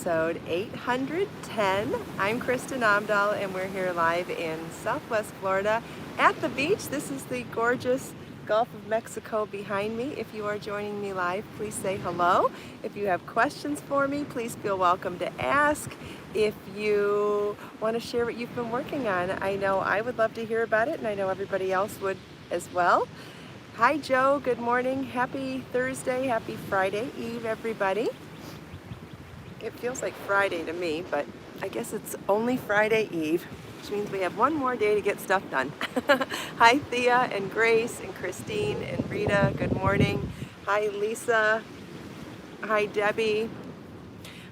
episode 810. I'm Kristin Omdahl, and we're here live in Southwest Florida at the beach. This is the gorgeous Gulf of Mexico behind me. If you are joining me live, please say hello. If you have questions for me, please feel welcome to ask. If you want to share what you've been working on, I know I would love to hear about it, and I know everybody else would as well. Hi Joe, good morning. Happy Thursday, happy Friday Eve, everybody. It feels like Friday to me, but I guess it's only Friday Eve, which means we have one more day to get stuff done. Hi Thea and Grace and Christine and Rita, good morning. Hi Lisa, hi Debbie,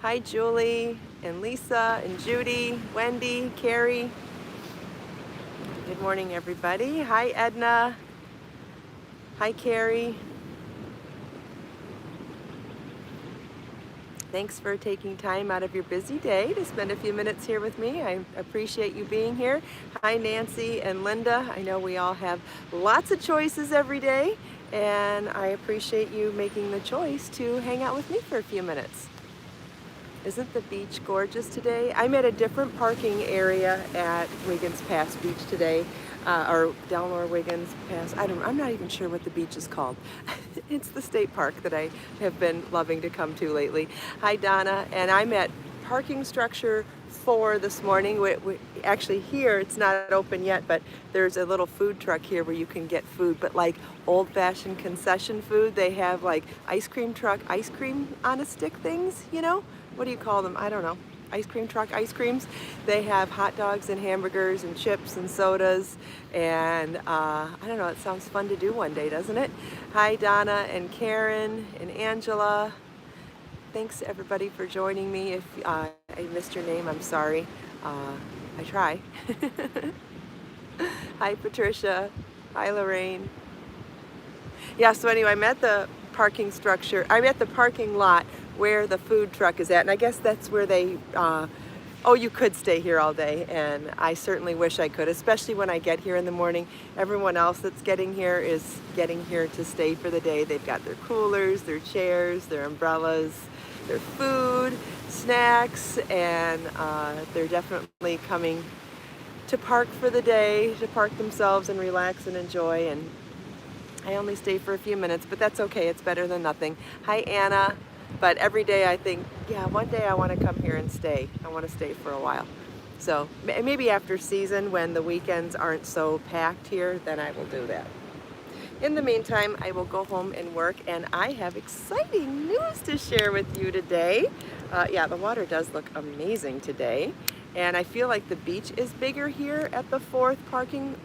hi Julie and Lisa and Judy, Wendy, Carrie. Good morning everybody. Hi Edna. Hi, Carrie. Thanks for taking time out of your busy day to spend a few minutes here with me. I appreciate you being here. Hi, Nancy and Linda. I know we all have lots of choices every day, and I appreciate you making the choice to hang out with me for a few minutes. Isn't the beach gorgeous today? I'm at a different parking area at Wiggins Pass Beach today, or Delmore Wiggins Pass. I'm not even sure what the beach is called. It's the state park that I have been loving to come to lately. Hi Donna, and I'm at parking structure 4 this morning. Actually here, it's not open yet, but there's a little food truck here where you can get food, but like old-fashioned concession food. They have like ice cream truck, ice cream on a stick things, you know? What do you call them? I don't know. Ice cream truck ice creams. They have hot dogs and hamburgers and chips and sodas, and I don't know, it sounds fun to do one day, doesn't it? Hi Donna and Karen and Angela. Thanks everybody for joining me. If I missed your name, I'm sorry. I try. Hi Patricia. Hi Lorraine. Yeah, so anyway, I'm at the parking structure. I'm at the parking lot where the food truck is at, and I guess that's where they, you could stay here all day, and I certainly wish I could, especially when I get here in the morning. Everyone else that's getting here is getting here to stay for the day. They've got their coolers, their chairs, their umbrellas, their food, snacks, and they're definitely coming to park for the day, to park themselves and relax and enjoy. And I only stay for a few minutes, but that's okay. It's better than nothing. Hi Anna. But every day I think, yeah, one day I want to come here and stay. I want to stay for a while. So maybe after season, when the weekends aren't so packed here, then I will do that. In the meantime, I will go home and work, and I have exciting news to share with you today. Yeah, the water does look amazing today. And I feel like the beach is bigger here at the 4th parking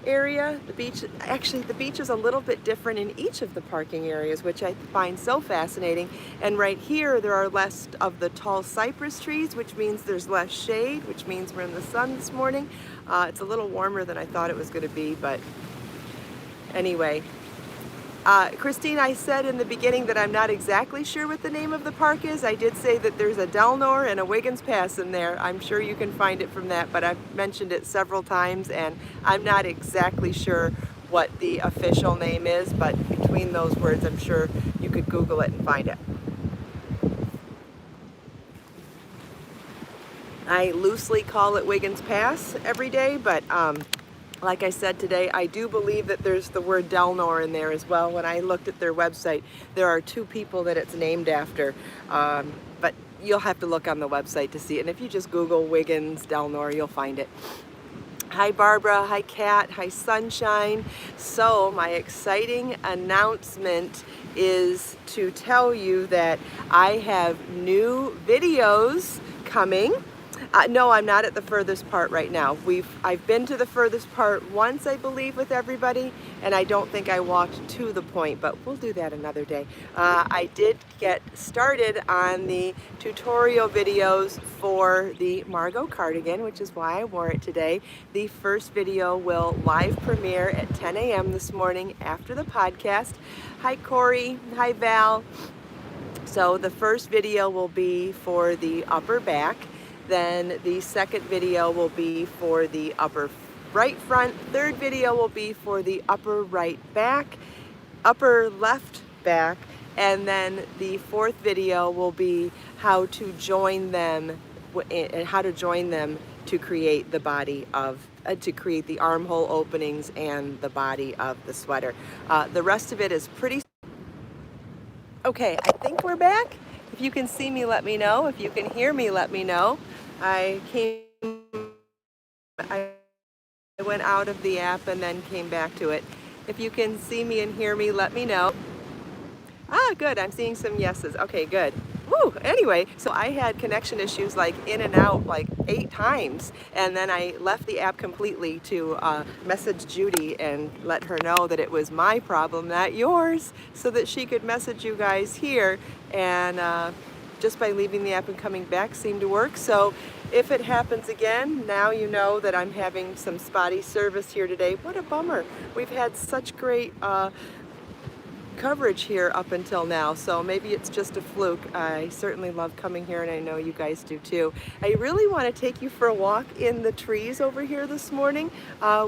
area. The beach is a little bit different in each of the parking areas, which I find so fascinating. And right here, there are less of the tall cypress trees, which means there's less shade, which means we're in the sun this morning. It's a little warmer than I thought it was going to be, but anyway. Christine, I said in the beginning that I'm not exactly sure what the name of the park is. I did say that there's a Delnor and a Wiggins Pass in there. I'm sure you can find it from that, but I've mentioned it several times, and I'm not exactly sure what the official name is, but between those words, I'm sure you could Google it and find it. I loosely call it Wiggins Pass every day, but like I said today, I do believe that there's the word Delnor in there as well. When I looked at their website, there are 2 people that it's named after, but you'll have to look on the website to see it. And if you just Google Wiggins Delnor, you'll find it. Hi Barbara, hi Kat, hi Sunshine. So my exciting announcement is to tell you that I have new videos coming. No, I'm not at the furthest part right now. I've been to the furthest part once, I believe, with everybody, and I don't think I walked to the point, but we'll do that another day. I did get started on the tutorial videos for the Margot cardigan, which is why I wore it today. The first video will live premiere at 10 a.m. this morning after the podcast. Hi Corey, hi Val. So the first video will be for the upper back. Then the second video will be for the upper right front. Third video will be for the upper right back, upper left back, and then the fourth video will be how to join them and how to join them to create the body of to create the armhole openings and the body of the sweater. The rest of it is pretty. Okay, I think we're back. If you can see me, let me know. If you can hear me, let me know. I went out of the app and then came back to it. If you can see me and hear me, let me know. Ah, good. I'm seeing some yeses. Okay, good. Woo! Anyway, so I had connection issues like in and out like 8 times, and then I left the app completely to message Judy and let her know that it was my problem, not yours, so that she could message you guys here. And just by leaving the app and coming back seemed to work. So if it happens again, now you know that I'm having some spotty service here today. What a bummer. We've had such great coverage here up until now, so maybe it's just a fluke. I certainly love coming here, and I know you guys do too. I really want to take you for a walk in the trees over here this morning.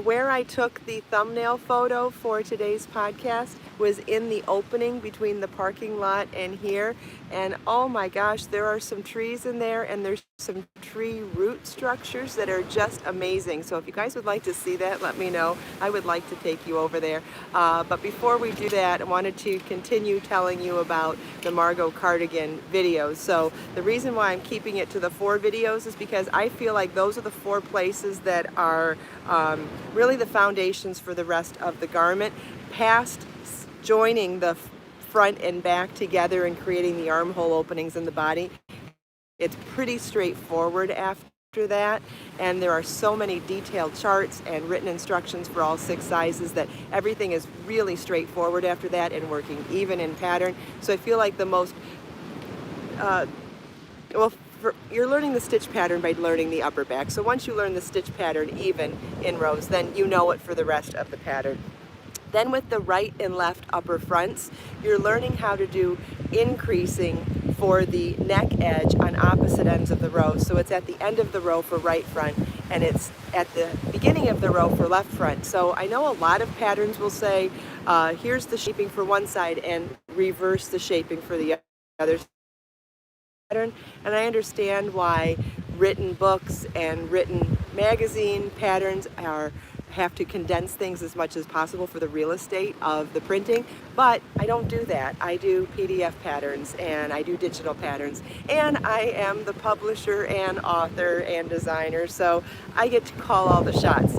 Where I took the thumbnail photo for today's podcast was in the opening between the parking lot and here, and oh my gosh, there are some trees in there, and there's some tree root structures that are just amazing. So if you guys would like to see that, let me know. I would like to take you over there. But before we do that, I wanted to continue telling you about the Margot cardigan videos. So the reason why I'm keeping it to the 4 videos is because I feel like those are the 4 places that are really the foundations for the rest of the garment. Past joining the front and back together and creating the armhole openings in the body, it's pretty straightforward after that, and there are so many detailed charts and written instructions for all 6 sizes that everything is really straightforward after that and working even in pattern. So I feel like the most, you're learning the stitch pattern by learning the upper back. So once you learn the stitch pattern even in rows, then you know it for the rest of the pattern. Then with the right and left upper fronts, you're learning how to do increasing for the neck edge on opposite ends of the row. So it's at the end of the row for right front, and it's at the beginning of the row for left front. So I know a lot of patterns will say, here's the shaping for one side and reverse the shaping for the other pattern. And I understand why written books and written magazine patterns have to condense things as much as possible for the real estate of the printing, but I don't do that. I do PDF patterns and I do digital patterns, and I am the publisher and author and designer, so I get to call all the shots.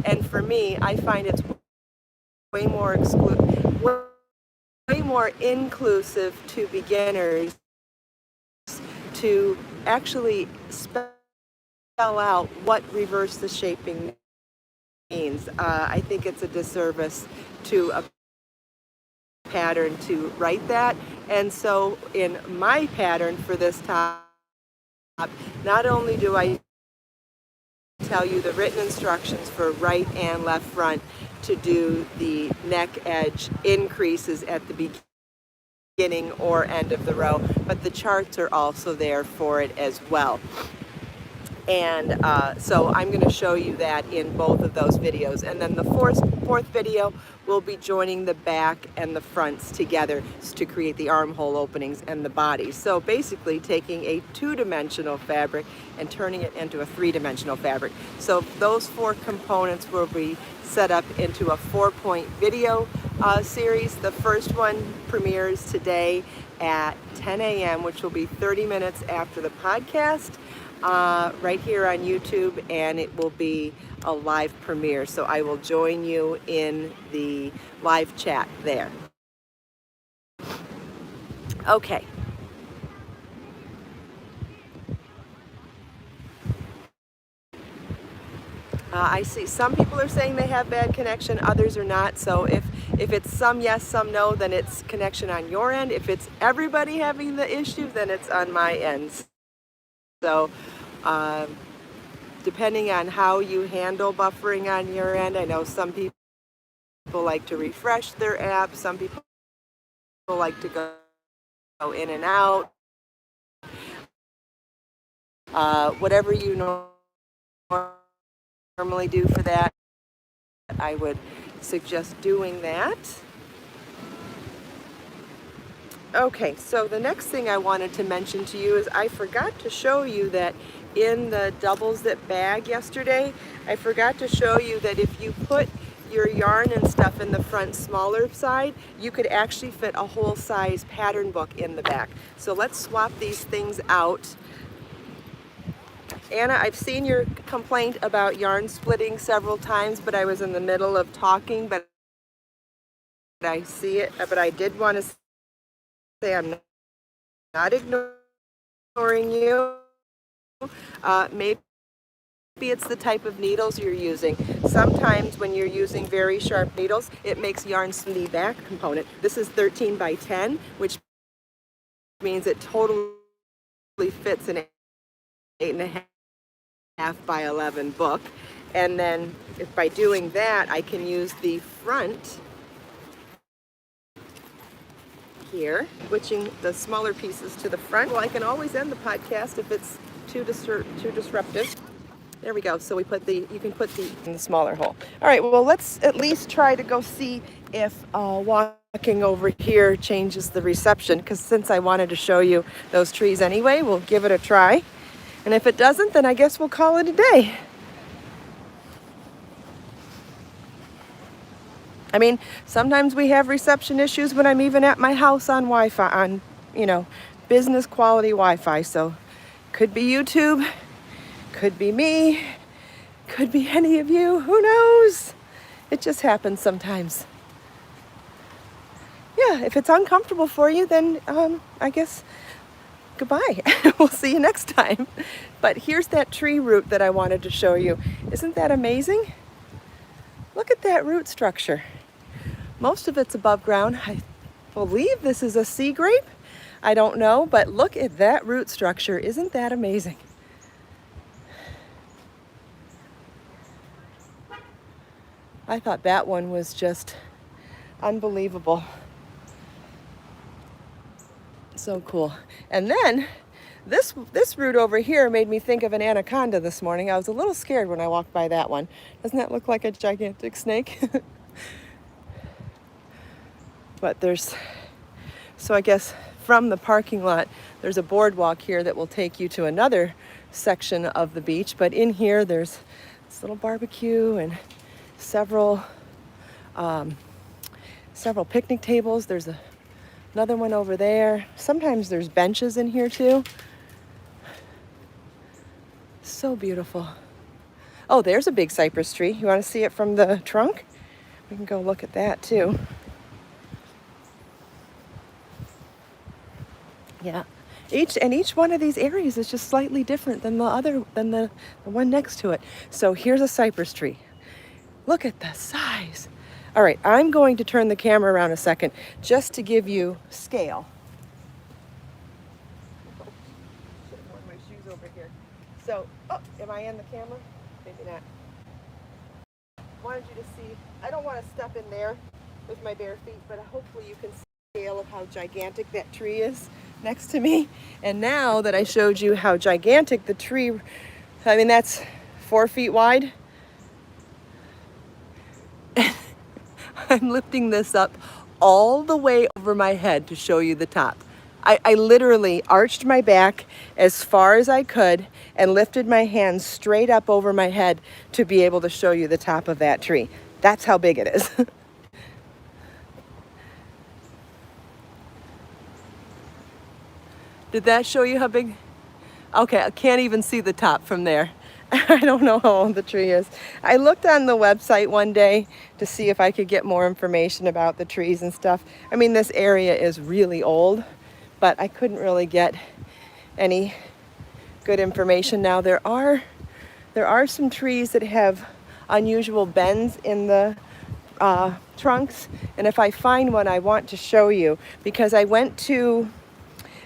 And for me, I find it's way more inclusive to beginners to actually spell out what reverse the shaping means. I think it's a disservice to a pattern to write that, and so in my pattern for this top, not only do I tell you the written instructions for right and left front to do the neck edge increases at the beginning or end of the row, but the charts are also there for it as well. And so I'm going to show you that in both of those videos. And then the fourth video will be joining the back and the fronts together to create the armhole openings and the body. So basically taking a 2-dimensional fabric and turning it into a 3-dimensional fabric. So those 4 components will be set up into a 4-point video series. The first one premieres today at 10 a.m., which will be 30 minutes after the podcast. Right here on YouTube, and it will be a live premiere, so I will join you in the live chat there. Okay. I see some people are saying they have bad connection, others are not, so if it's some yes, some no, then it's connection on your end. If it's everybody having the issue, then it's on my end. So depending on how you handle buffering on your end, I know some people like to refresh their app, some people like to go in and out. Whatever you normally do for that, I would suggest doing that. Okay, so the next thing I wanted to mention to you is I forgot to show you that in the doubles that bag yesterday, I forgot to show you that if you put your yarn and stuff in the front smaller side, you could actually fit a whole size pattern book in the back. So let's swap these things out. Anna, I've seen your complaint about yarn splitting several times, but I was in the middle of talking, but I see it, but I did want to say I'm not ignoring you. Maybe it's the type of needles you're using. Sometimes when you're using very sharp needles, it makes yarn split the back component. This is 13 by 10, which means it totally fits an 8.5 by 11 book. And then if by doing that, I can use the front here, switching the smaller pieces to the front. Well, I can always end the podcast if it's too disruptive. There we go. So we put you can put in the smaller hole. All right, well, let's at least try to go see if walking over here changes the reception, because since I wanted to show you those trees anyway, we'll give it a try. And if it doesn't, then I guess we'll call it a day. I mean, sometimes we have reception issues when I'm even at my house on Wi-Fi, on, business quality Wi-Fi. So could be YouTube, could be me, could be any of you, who knows? It just happens sometimes. Yeah, if it's uncomfortable for you, then I guess goodbye. We'll see you next time. But here's that tree root that I wanted to show you. Isn't that amazing? Look at that root structure. Most of it's above ground. I believe this is a sea grape. I don't know, but look at that root structure. Isn't that amazing? I thought that one was just unbelievable. So cool. And then this root over here made me think of an anaconda this morning. I was a little scared when I walked by that one. Doesn't that look like a gigantic snake? But so I guess from the parking lot, there's a boardwalk here that will take you to another section of the beach. But in here, there's this little barbecue and several picnic tables. There's another one over there. Sometimes there's benches in here too. So beautiful. Oh, there's a big cypress tree. You want to see it from the trunk? We can go look at that too. Yeah, each one of these areas is just slightly different than the one next to it. So here's a cypress tree. Look at the size. All right, I'm going to turn the camera around a second just to give you scale. Should have worn my shoes over here. So, am I in the camera? Maybe not. Wanted you to see. I don't want to step in there with my bare feet, but hopefully you can see the scale of how gigantic that tree is next to me. And now that I showed you how gigantic the tree, I mean, that's 4 feet wide. I'm lifting this up all the way over my head to show you the top. I literally arched my back as far as I could and lifted my hands straight up over my head to be able to show you the top of that tree. That's how big it is. Did that show you how big? Okay, I can't even see the top from there. I don't know how old the tree is. I looked on the website one day to see if I could get more information about the trees and stuff. I mean, this area is really old, but I couldn't really get any good information. Now there are some trees that have unusual bends in the trunks, and if I find one, I want to show you, because I went to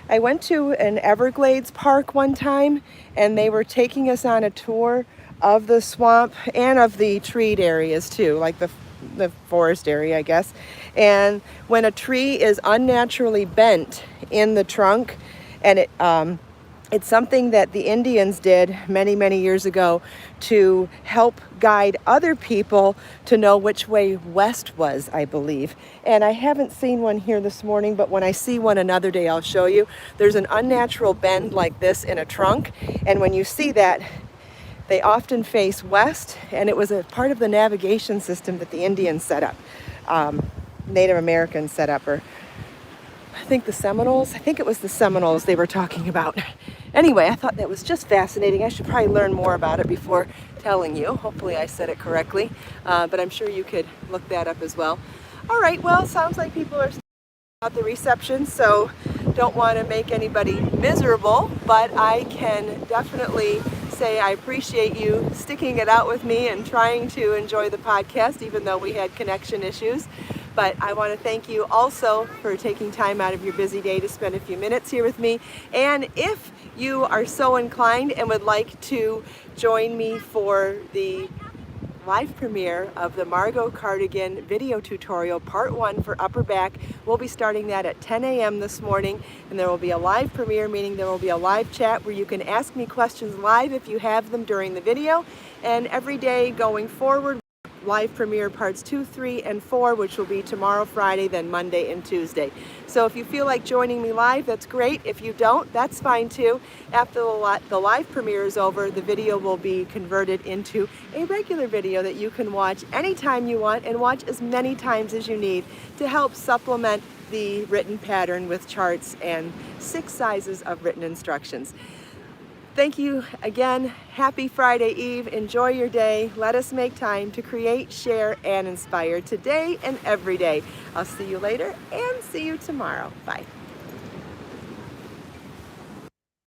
an Everglades park one time, and they were taking us on a tour of the swamp and of the treed areas too, like the forest area, I guess. And when a tree is unnaturally bent in the trunk and It's something that the Indians did many, many years ago to help guide other people to know which way west was, I believe. And I haven't seen one here this morning, but when I see one another day, I'll show you. There's an unnatural bend like this in a trunk, and when you see that, they often face west, and it was a part of the navigation system that the Indians set up, Native Americans set up, or I think it was the Seminoles they were talking about. Anyway, I thought that was just fascinating. I should probably learn more about it before telling you. Hopefully I said it correctly, but I'm sure you could look that up as well. All right, well, sounds like people are about the reception, so don't want to make anybody miserable, but I can definitely say I appreciate you sticking it out with me and trying to enjoy the podcast, even though we had connection issues. But I want to thank you also for taking time out of your busy day to spend a few minutes here with me. And if you are so inclined and would like to join me for the live premiere of the Margot Cardigan video tutorial part 1 for upper back, we'll be starting that at 10 a.m. this morning, and there will be a live premiere, meaning there will be a live chat where you can ask me questions live if you have them during the video. And every day going forward, live premiere parts 2, 3, and 4, which will be tomorrow, Friday, then Monday and Tuesday. So if you feel like joining me live, that's great. If you don't, that's fine too. After the live premiere is over, the video will be converted into a regular video that you can watch anytime you want and watch as many times as you need to help supplement the written pattern with charts and 6 sizes of written instructions. Thank you again. Happy Friday Eve. Enjoy your day. Let us make time to create, share, and inspire today and every day. I'll see you later and see you tomorrow. Bye.